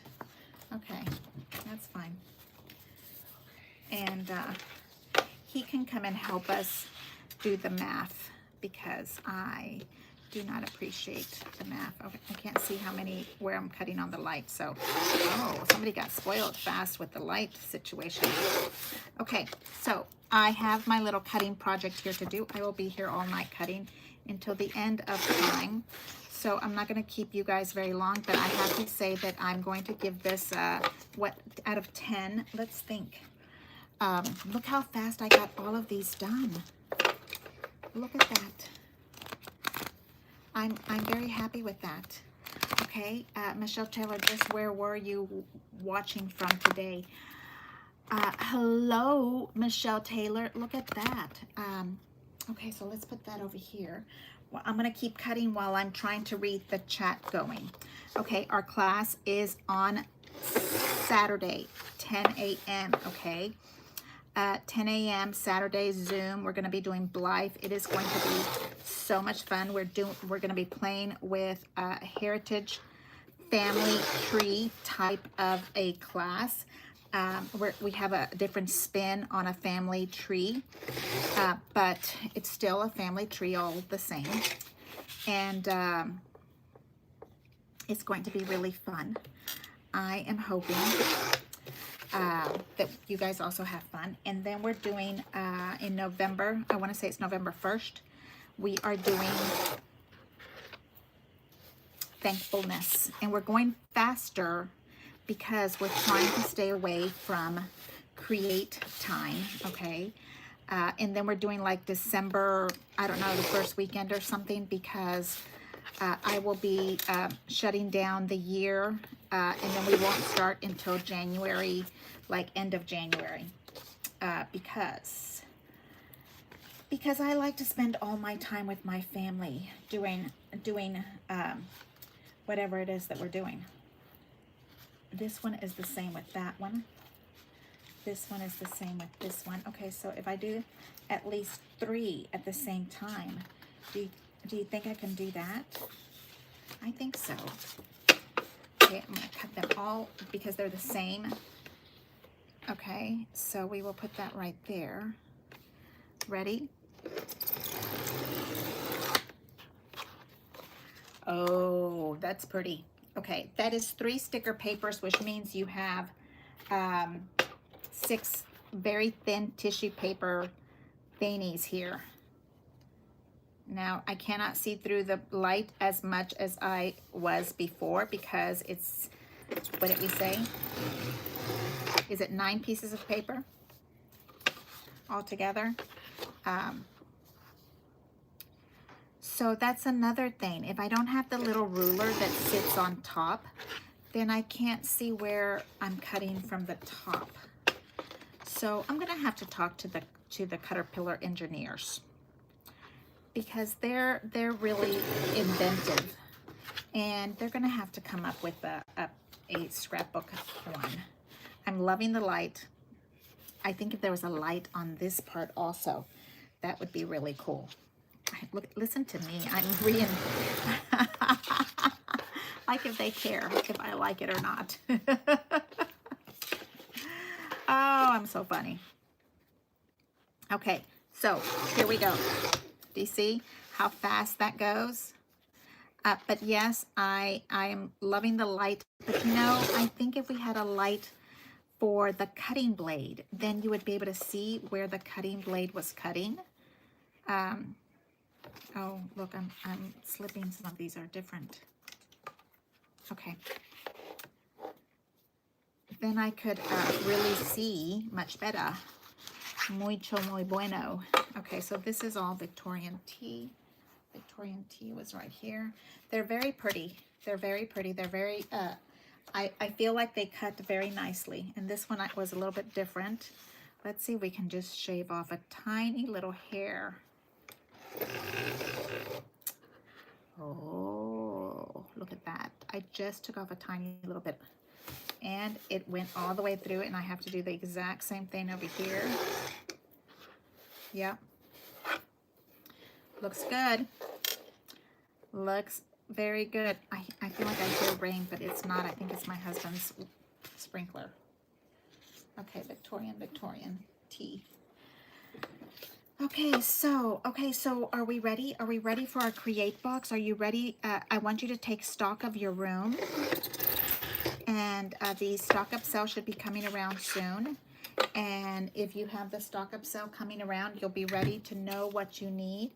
Okay, that's fine. And he can come and help us do the math because I do not appreciate the math. Okay, I can't see where I'm cutting on the light. So, oh, somebody got spoiled fast with the light situation. Okay, so I have my little cutting project here to do. I will be here all night cutting until the end of time. So I'm not going to keep you guys very long, but I have to say that I'm going to give this, what, out of 10? Let's think. Look how fast I got all of these done. Look at that. I'm very happy with that. Okay, Michelle Taylor, just where were you watching from today? Hello, Michelle Taylor. Look at that. Okay, so let's put that over here. Well, I'm going to keep cutting while I'm trying to read the chat going. Okay, our class is on Saturday, 10 a.m., okay? 10 a.m. Saturday Zoom. We're going to be doing Blythe. It is going to be so much fun. We're going to be playing with a heritage family tree type of a class. We have a different spin on a family tree, but it's still a family tree all the same. And it's going to be really fun. I am hoping that you guys also have fun. And then we're doing in November, I want to say it's November 1st, we are doing thankfulness. And we're going faster because we're trying to stay away from create time, okay? And then we're doing like December, I don't know, the first weekend or something, because I will be shutting down the year, and then we won't start until January, like end of January, because I like to spend all my time with my family doing whatever it is that we're doing. This one is the same with that one. This one is the same with this one. Okay, so if I do at least 3 at the same time, do you think I can do that? I think so. Okay, I'm going to cut them all because they're the same. Okay, so we will put that right there. Ready? Oh, that's pretty. Okay, that is 3 sticker papers, which means you have 6 very thin tissue paper thingies here. Now, I cannot see through the light as much as I was before because it's, what did we say? Is it 9 pieces of paper altogether? So that's another thing. If I don't have the little ruler that sits on top, then I can't see where I'm cutting from the top. So I'm gonna have to talk to the CutterPillar engineers because they're really inventive, and they're gonna have to come up with a scrapbook one. I'm loving the light. I think if there was a light on this part also, that would be really cool. Look, listen to me. I'm reading. Like if they care if I like it or not. Oh, I'm so funny. Okay, so here we go. Do you see how fast that goes? But yes, I am loving the light. But you know, I think if we had a light for the cutting blade, then you would be able to see where the cutting blade was cutting. Oh, look, I'm slipping. Some of these are different. Okay. Then I could really see much better. Mucho muy bueno. Okay, so this is all Victorian tea. Victorian tea was right here. They're very pretty. They're very pretty. They're very, I feel like they cut very nicely. And this one was a little bit different. Let's see if we can just shave off a tiny little hair. Oh, look at that. I just took off a tiny little bit and it went all the way through, and I have to do the exact same thing over here. Yep. Looks good. Looks very good. I feel like I hear rain, but it's not. I think it's my husband's sprinkler. Okay, Victorian tea. Okay, so are we ready? Are we ready for our create box? Are you ready? I want you to take stock of your room, and the stock up sale should be coming around soon. And if you have the stock up sale coming around, you'll be ready to know what you need.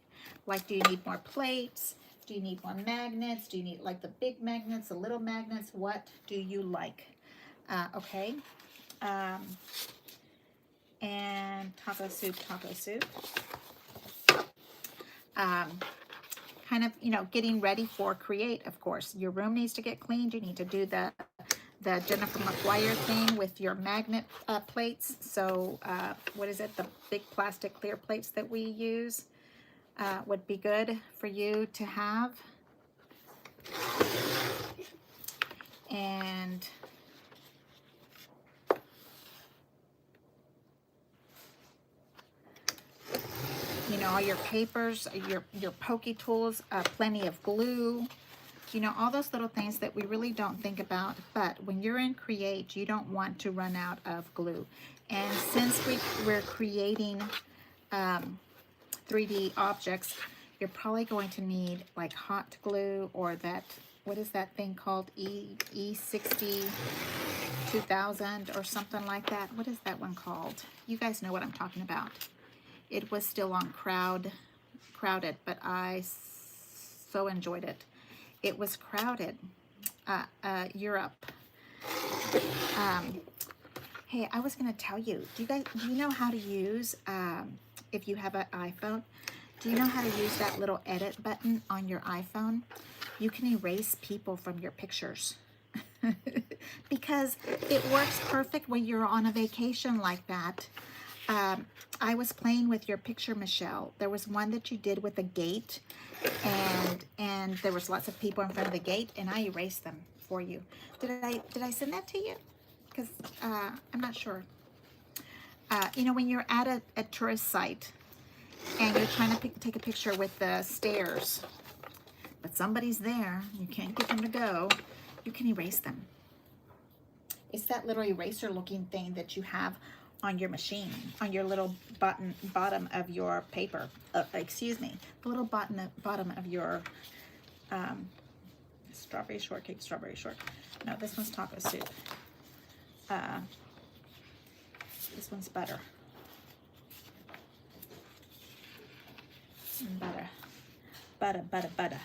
Like, do you need more plates? Do you need more magnets? Do you need like the big magnets, the little magnets? What do you like? Okay. And taco soup. Kind of, you know, getting ready for create, of course. Your room needs to get cleaned. You need to do the Jennifer McGuire thing with your magnet plates. So what is it? The big plastic clear plates that we use would be good for you to have. And you know, all your papers, your pokey tools, plenty of glue, you know, all those little things that we really don't think about. But when you're in Create, you don't want to run out of glue. And since we're creating 3D objects, you're probably going to need like hot glue, or that, what is that thing called? E60 2000 or something like that. What is that one called? You guys know what I'm talking about. It was still on crowded, but I so enjoyed it. It was crowded. Europe. Hey, I was gonna tell you. Do you know how to use, if you have an iPhone, do you know how to use that little edit button on your iPhone? You can erase people from your pictures. Because it works perfect when you're on a vacation like that. I was playing with your picture, Michelle. There was one that you did with a gate, and there was lots of people in front of the gate, and I erased them for you. Did I send that to you? Because I'm not sure. You know, when you're at a tourist site and you're trying to take a picture with the stairs, but somebody's there, you can't get them to go, you can erase them. It's that little eraser looking thing that you have on your machine, on your little bottom of your paper, excuse me, the little bottom of your strawberry shortcake, no, this one's taco soup, this one's butter, butter.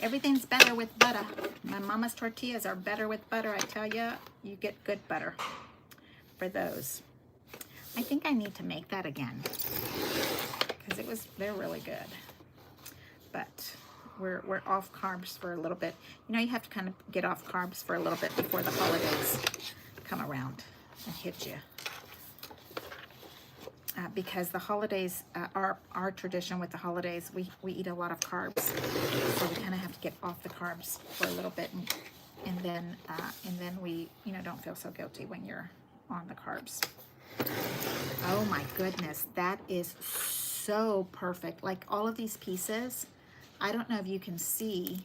Everything's better with butter. My mama's tortillas are better with butter. I tell you, you get good butter for those. I think I need to make that again because they're really good. But we're off carbs for a little bit. You know, you have to kind of get off carbs for a little bit before the holidays come around and hit you. Because the holidays, our tradition with the holidays, we eat a lot of carbs, so we kind of have to get off the carbs for a little bit, and then we, you know, don't feel so guilty when you're on the carbs. Oh my goodness, that is so perfect. Like all of these pieces, I don't know if you can see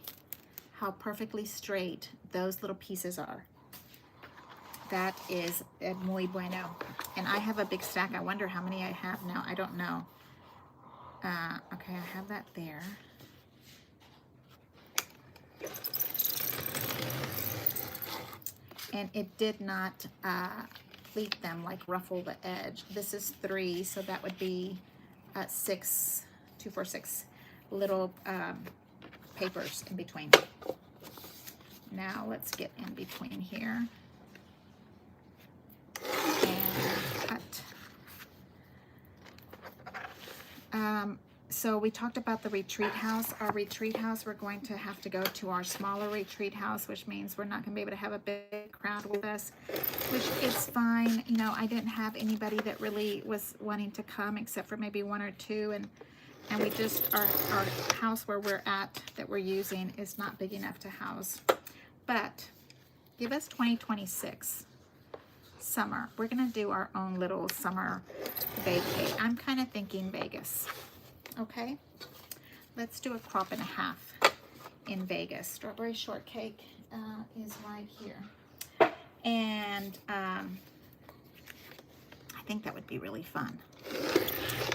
how perfectly straight those little pieces are. That is muy bueno. And I have a big stack. I wonder how many I have now. I don't know. Okay, I have that there. And it did not pleat them, like ruffle the edge. This is 3, so that would be 6, 2, 4, 6 little papers in between. Now let's get in between here and cut. So we talked about the retreat house. Our retreat house, we're going to have to go to our smaller retreat house, which means we're not going to be able to have a big crowd with us, which is fine. You know, I didn't have anybody that really was wanting to come except for maybe one or two, and we just, our house where we're at that we're using is not big enough to house. But give us 2026 summer. We're gonna do our own little summer vacay. I'm kind of thinking Vegas. Okay, let's do a crop and a half in Vegas. Strawberry shortcake is right here, and I think that would be really fun.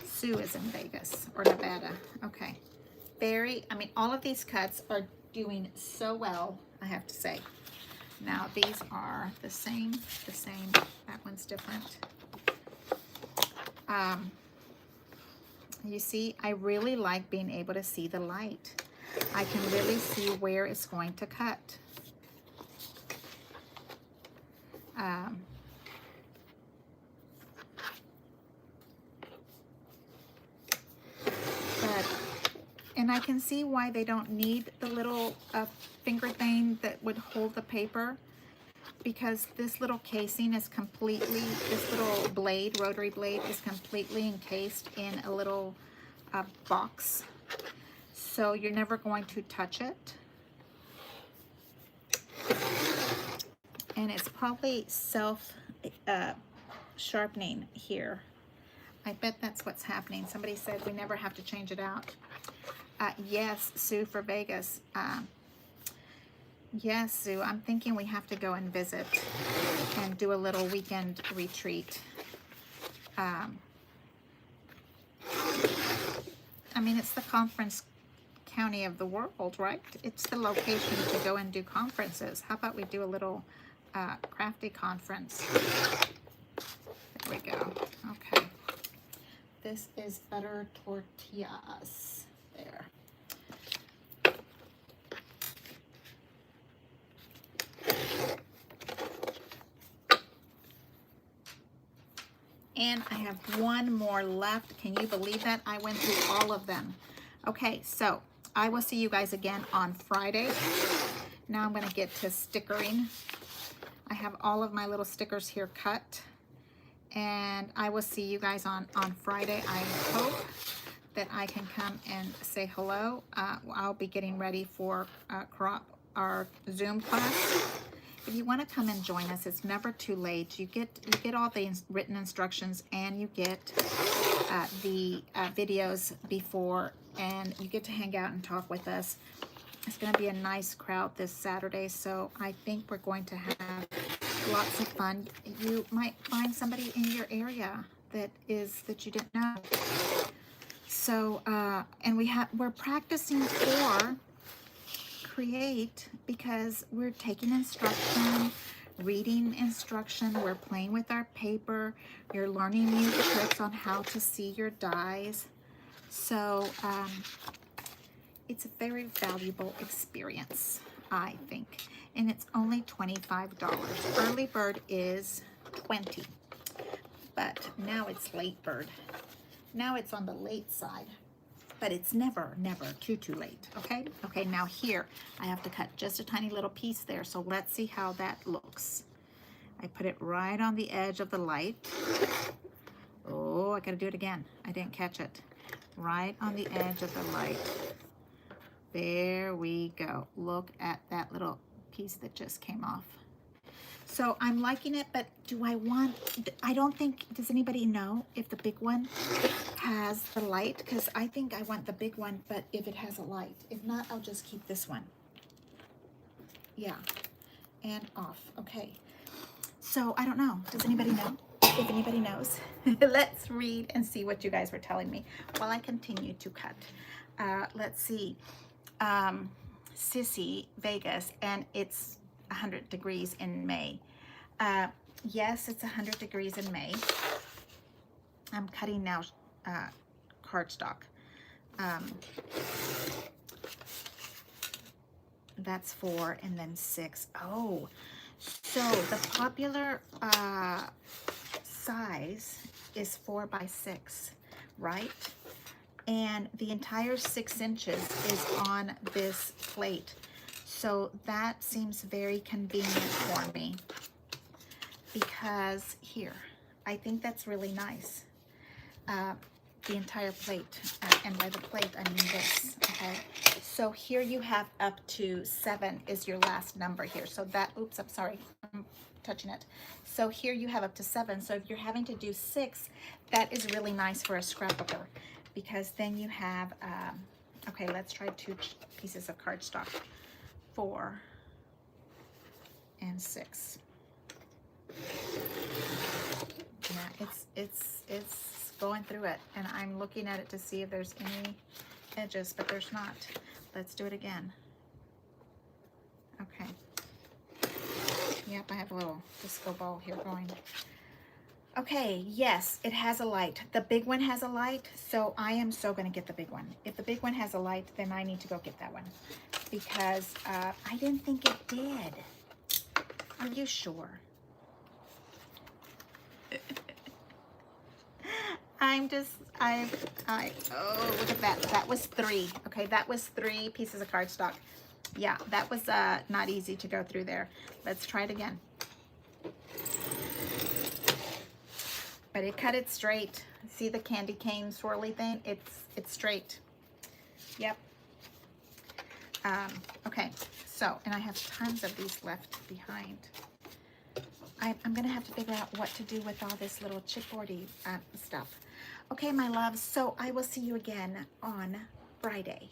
Sue is in Vegas or Nevada. Okay, I mean, all of these cuts are doing so well, I have to say. Now these are the same. That one's different. You see, I really like being able to see the light. I can really see where it's going to cut. And I can see why they don't need the little finger thing that would hold the paper, because this little casing is completely, this little blade, rotary blade, is completely encased in a little box. So you're never going to touch it. And it's probably self-sharpening here. I bet that's what's happening. Somebody said we never have to change it out. Yes, Sue, for Vegas. Yes, Sue, I'm thinking we have to go and visit and do a little weekend retreat. I mean, it's the conference county of the world, right? It's the location to go and do conferences. How about we do a little crafty conference? There we go. Okay. This is butter tortillas. There. And I have one more left. Can you believe that? I went through all of them. Okay, so I will see you guys again on Friday. Now I'm going to get to stickering. I have all of my little stickers here cut. And I will see you guys on Friday. I hope that I can come and say hello. I'll be getting ready for our Zoom class. If you want to come and join us, it's never too late. You get all the written instructions, and you get the videos before, and you get to hang out and talk with us. It's going to be a nice crowd this Saturday, so I think we're going to have lots of fun. You might find somebody in your area that you didn't know. So, and we're practicing for create, because we're taking instruction, reading instruction, we're playing with our paper, you're learning new tricks on how to see your dies. So it's a very valuable experience, I think. And it's only $25. Early bird is $20, but now it's late bird. Now it's on the late side, but it's never too late. Okay. Okay, now here I have to cut just a tiny little piece there, so let's see how that looks. I put it right on the edge of the light. Oh, I gotta do it again. I didn't catch it. Right on the edge of the light. There we go. Look at that little piece that just came off. So I'm liking it, but I don't think, does anybody know if the big one has the light? Because I think I want the big one, but if it has a light. If not, I'll just keep this one. Yeah, and off. Okay. So I don't know. Does anybody know? If anybody knows, let's read and see what you guys were telling me while I continue to cut. Let's see. Sissy, Vegas, and it's 100 degrees in May. Yes, it's 100 degrees in May. I'm cutting now cardstock. That's 4 and then 6. Oh, so the popular size is 4 by 6, right? and the entire 6 inches is on this plate. So that seems very convenient for me, because here, I think that's really nice. The entire plate, and by the plate I mean this, okay? So here you have up to 7 is your last number here. So that, oops, I'm sorry, I'm touching it. So here you have up to 7. So if you're having to do 6, that is really nice for a scrapbooker, because then you have, okay, let's try 2 pieces of cardstock, 4 and 6. Yeah, it's going through it, and I'm looking at it to see if there's any edges, but there's not. Let's do it again. Okay. Yep, I have a little disco ball here going. Okay, yes, it has a light. The big one has a light, so I am so going to get the big one. If the big one has a light, then I need to go get that one, because I didn't think it did. Are you sure? Oh, look at that. That was 3. Okay, that was 3 pieces of cardstock. Yeah, that was not easy to go through there. Let's try it again. But it cut it straight. See the candy cane swirly thing? It's straight. Yep. Okay, so, and I have tons of these left behind. I'm gonna have to figure out what to do with all this little chipboardy stuff. Okay, my loves, so I will see you again on Friday.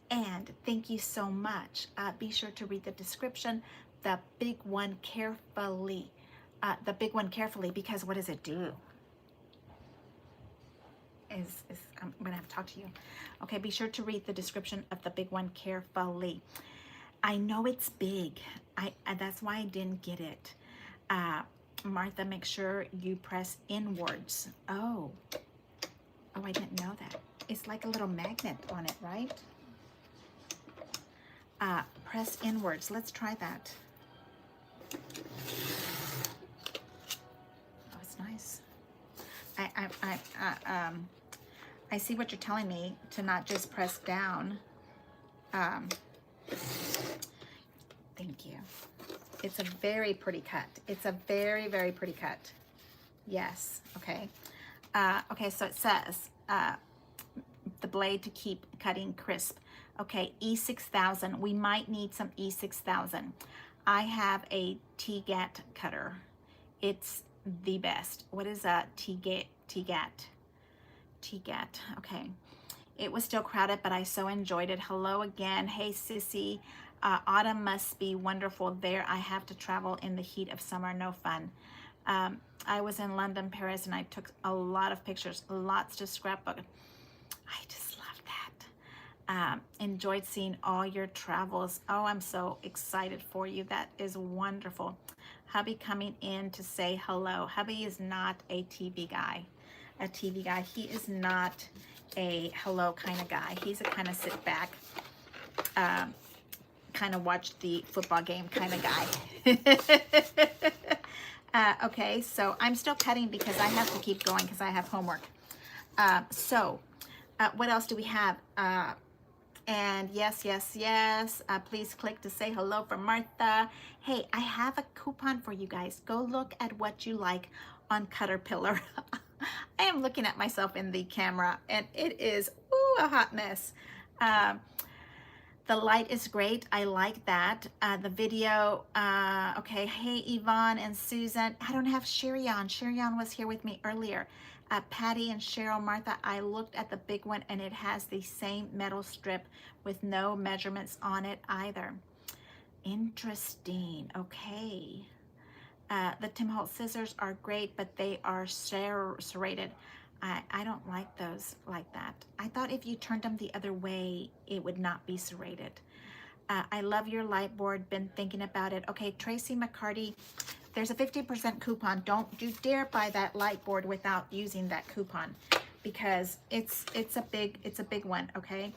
And thank you so much. Be sure to read the description, the big one carefully. Because what does it do? I'm gonna have to talk to you. Okay, be sure to read the description of the big one carefully. I know it's big. That's why I didn't get it. Martha, make sure you press inwards. Oh, I didn't know that. It's like a little magnet on it, right? Press inwards. Let's try that. Oh, it's nice. I see what you're telling me, to not just press down. Thank you. It's a very pretty cut. It's a very, very pretty cut. Yes, okay. Okay, so it says, the blade to keep cutting crisp. Okay, E6000. We might need some E6000. I have a T-GAT cutter. It's the best. What is a T-GAT? T-GAT, okay. It was still crowded, but I so enjoyed it. Hello again. Hey, Sissy. Autumn must be wonderful there. I have to travel in the heat of summer. No fun. I was in London, Paris, and I took a lot of pictures, lots to scrapbook. I just love that. Enjoyed seeing all your travels. Oh, I'm so excited for you. That is wonderful. Hubby coming in to say hello. Hubby is not a TV guy. He is not a hello kind of guy. He's a kind of sit back, kind of watch the football game kind of guy. Okay, so I'm still cutting because I have to keep going because I have homework. What else do we have? And yes, please click to say hello from Martha. Hey, I have a coupon for you guys. Go look at what you like on CutterPillar. I am looking at myself in the camera, and it is a hot mess. The light is great. I like that. The video, okay. Hey, Yvonne and Susan. I don't have Sherry on. Sherry on was here with me earlier. Patty and Cheryl, Martha, I looked at the big one, and it has the same metal strip with no measurements on it either. Interesting. Okay. The Tim Holtz scissors are great, but they are serrated. I don't like those like that. I thought if you turned them the other way, it would not be serrated. I love your light board. Been thinking about it. Okay, Tracy McCarty, there's a 50% coupon. Don't you dare buy that light board without using that coupon, because it's a big one. Okay,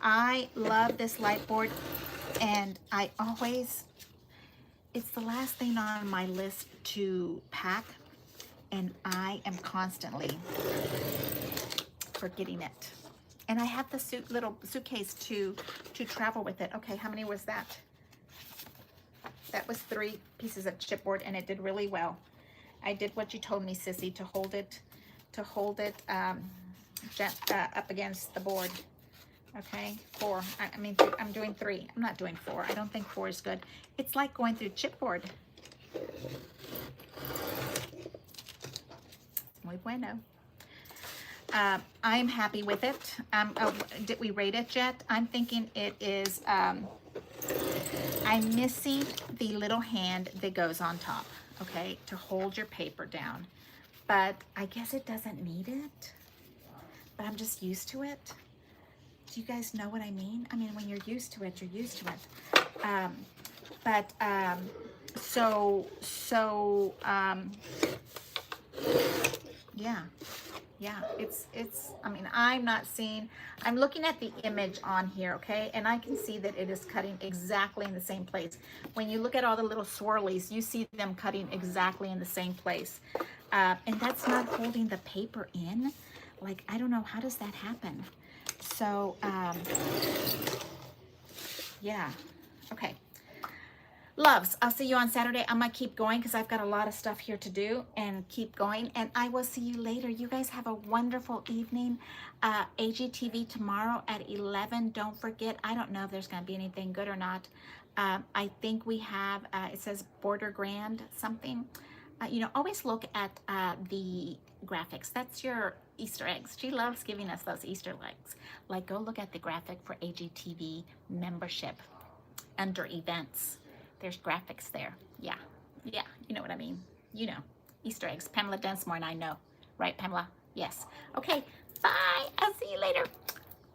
I love this light board, and I always, it's the last thing on my list to pack, and I am constantly forgetting it. And I have the little suitcase to travel with it. Okay, how many was that? That was 3 pieces of chipboard, and it did really well. I did what you told me, Sissy, to hold it up against the board. Okay, 4. I mean, I'm doing 3. I'm not doing 4. I don't think 4 is good. It's like going through chipboard. Muy bueno. I'm happy with it. Oh, did we rate it yet? I'm thinking it is, I'm missing the little hand that goes on top, okay, to hold your paper down. But I guess it doesn't need it, but I'm just used to it. Do you guys know what I mean? I mean, when you're used to it, you're used to it. Yeah, it's, I mean, I'm looking at the image on here, okay? And I can see that it is cutting exactly in the same place. When you look at all the little swirlies, you see them cutting exactly in the same place. And that's not holding the paper in. Like, I don't know, how does that happen? So, yeah, okay. Loves, I'll see you on Saturday. I'm gonna keep going because I've got a lot of stuff here to do, and keep going, and I will see you later. You guys have a wonderful evening. AGTV tomorrow at 11. Don't forget, I don't know if there's gonna be anything good or not. I think we have, it says Border Grand something. You know, always look at the graphics. That's your Easter eggs. She loves giving us those Easter eggs. Like, go look at the graphic for AGTV membership under events. There's graphics there. Yeah, you know what I mean. You know, Easter eggs. Pamela Densmore and I know. Right, Pamela? Yes. Okay, bye. I'll see you later.